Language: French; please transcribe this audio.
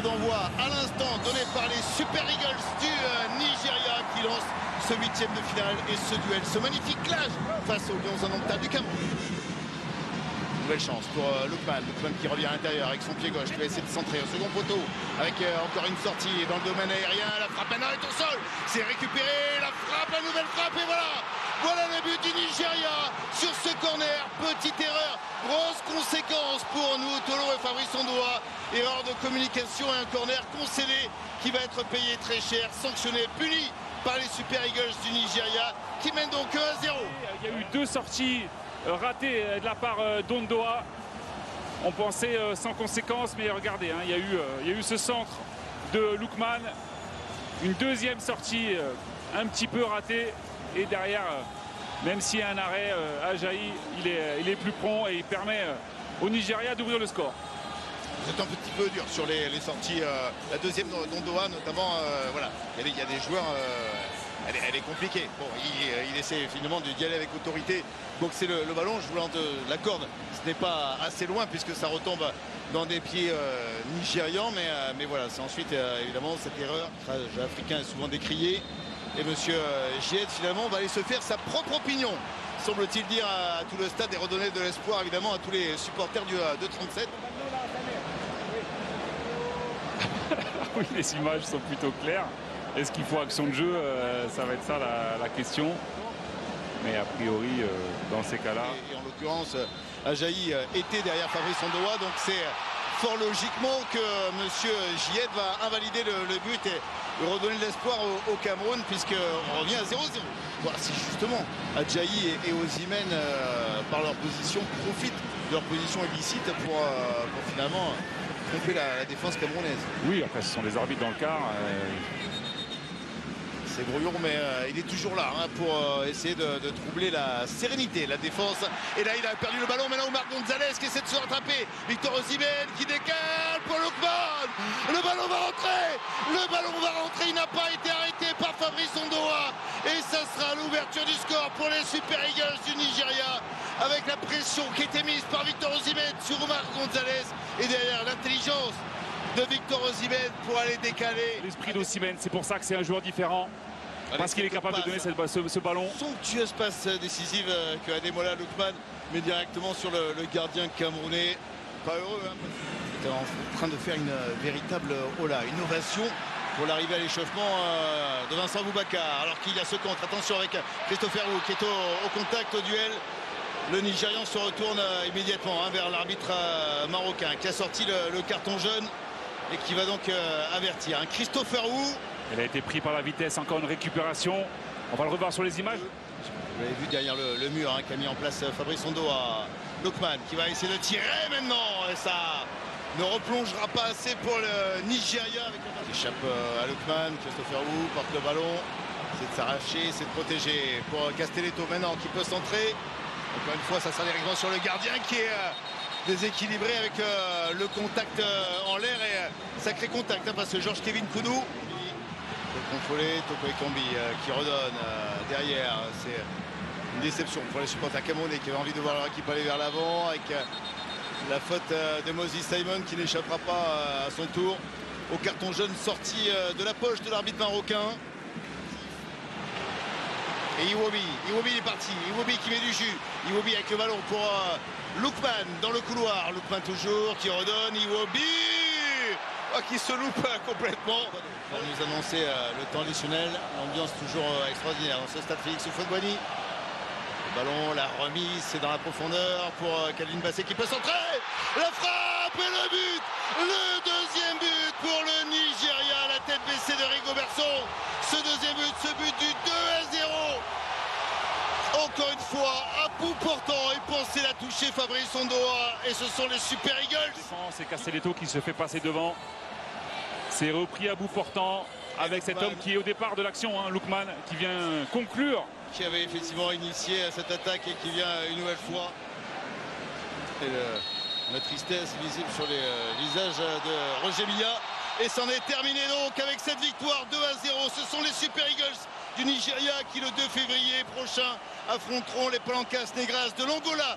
d'envoi à l'instant donné par les Super Eagles du Nigeria qui lance ce huitième de finale et ce duel, ce magnifique clash face aux Lions indomptables du Cameroun. Nouvelle chance pour Lookman qui revient à l'intérieur avec son pied gauche, qui va essayer de centrer au second poteau avec encore une sortie dans le domaine aérien. La frappe maintenant est au sol, c'est récupéré, la frappe, la nouvelle frappe et voilà le but du Nigeria sur ce corner. Petite erreur, grosse conséquence pour nous, Tolo et Fabrice Ondoa. Erreur de communication et un corner concédé qui va être payé très cher, sanctionné, puni par les Super Eagles du Nigeria qui mènent donc 1-0. Il y a eu deux sorties ratées de la part d'Ondoa. On pensait sans conséquence, mais regardez, hein, il y a eu ce centre de Lookman. Une deuxième sortie un petit peu ratée. Et derrière, même s'il y a un arrêt, Ajayi, il est plus prompt et il permet au Nigeria d'ouvrir le score. Vous êtes un petit peu dur sur les sorties. La deuxième d'Ondoa, notamment, voilà, il y a des joueurs, elle est compliquée. Bon, il essaie finalement d'y aller avec autorité, boxer le ballon. Je vous l'accorde, ce n'est pas assez loin puisque ça retombe dans des pieds nigérians, mais voilà, c'est ensuite évidemment cette erreur. Africain est souvent décrié. Et monsieur Gied finalement va aller se faire sa propre opinion, semble-t-il dire à tout le stade, et redonner de l'espoir évidemment à tous les supporters de 37. Oui, les images sont plutôt claires. Est-ce qu'il faut action de jeu? Ça va être ça la question. Mais a priori, dans ces cas-là... Et en l'occurrence, Ajayi était derrière Fabrice Ondoa, donc c'est fort logiquement que monsieur Gied va invalider le but et redonner de l'espoir au Cameroun, puisqu'on revient à 0-0. Voilà, si justement Ajayi et Osimhen, par leur position, profitent de leur position illicite pour finalement tromper la défense camerounaise. Oui, après ce sont les arbitres dans le quart. C'est brouillon, mais il est toujours là hein, pour essayer de troubler la sérénité, la défense. Et là, il a perdu le ballon. Maintenant, Omar Gonzalez qui essaie de se rattraper. Victor Osimhen qui décale pour Lookman. Le ballon va rentrer. Le ballon va rentrer. Il n'a pas été arrêté par Fabrice Ondoa. Et ça sera l'ouverture du score pour les Super Eagles du Nigeria. Avec la pression qui était mise par Victor Osimhen sur Omar Gonzalez. Et derrière, l'intelligence de Victor Osimhen pour aller décaler. L'esprit d'Osimhen, c'est pour ça que c'est un joueur différent. Parce qu'il est capable de donner ce ballon. Somptueuse passe décisive que Ademola Lookman met directement sur le gardien camerounais. Pas heureux, hein. Il est en train de faire une véritable une ovation pour l'arrivée à l'échauffement de Vincent Boubacar. Alors qu'il y a ce contre, attention avec Christopher Wu qui est au contact, au duel. Le Nigérian se retourne immédiatement vers l'arbitre marocain qui a sorti le carton jaune et qui va donc avertir. Christopher Wu. Elle a été pris par la vitesse, encore une récupération. On va le revoir sur les images. Vous l'avez vu derrière le mur qu'a mis en place Fabrice Ondoa. Lookman qui va essayer de tirer maintenant. Et ça ne replongera pas assez pour le Nigeria. Il échappe à Lookman. Christopher Wu porte le ballon. C'est de s'arracher, c'est de protéger pour Castelletto maintenant qui peut centrer. Encore une fois, ça sera directement sur le gardien qui est déséquilibré avec le contact en l'air. Et sacré contact parce que Georges Kevin Kounou contrôlé, Toko Ekambi qui redonne derrière. C'est une déception pour les supporters camerounais qui avaient envie de voir leur équipe aller vers l'avant avec la faute de Moses Simon qui n'échappera pas à son tour au carton jaune sorti de la poche de l'arbitre marocain. Et Iwobi est parti, Iwobi qui met du jus, Iwobi avec le ballon pour Lookman dans le couloir, Lookman toujours qui redonne, Iwobi qui se loupe complètement. On nous annoncer le temps additionnel, l'ambiance toujours extraordinaire dans ce stade Félix Houphouët-Boigny. Le ballon, la remise, c'est dans la profondeur pour Khalil Bassé qui peut centrer. La frappe et le but, le deuxième but pour le Nigeria, la tête baissée de Rigobertson. Ce deuxième but, ce but du 2-0. Encore une fois, à bout portant, il pensait la toucher Fabrice Ondoa et ce sont les Super Eagles. C'est Castelletto qui se fait passer devant. C'est repris à bout portant avec cet homme qui est au départ de l'action, Lookman, qui vient conclure. Qui avait effectivement initié cette attaque et qui vient une nouvelle fois. Et la tristesse visible sur les visages de Roger Milla. Et c'en est terminé donc avec cette victoire 2-0. Ce sont les Super Eagles du Nigeria qui le 2 février prochain affronteront les Palancas Negras de l'Angola.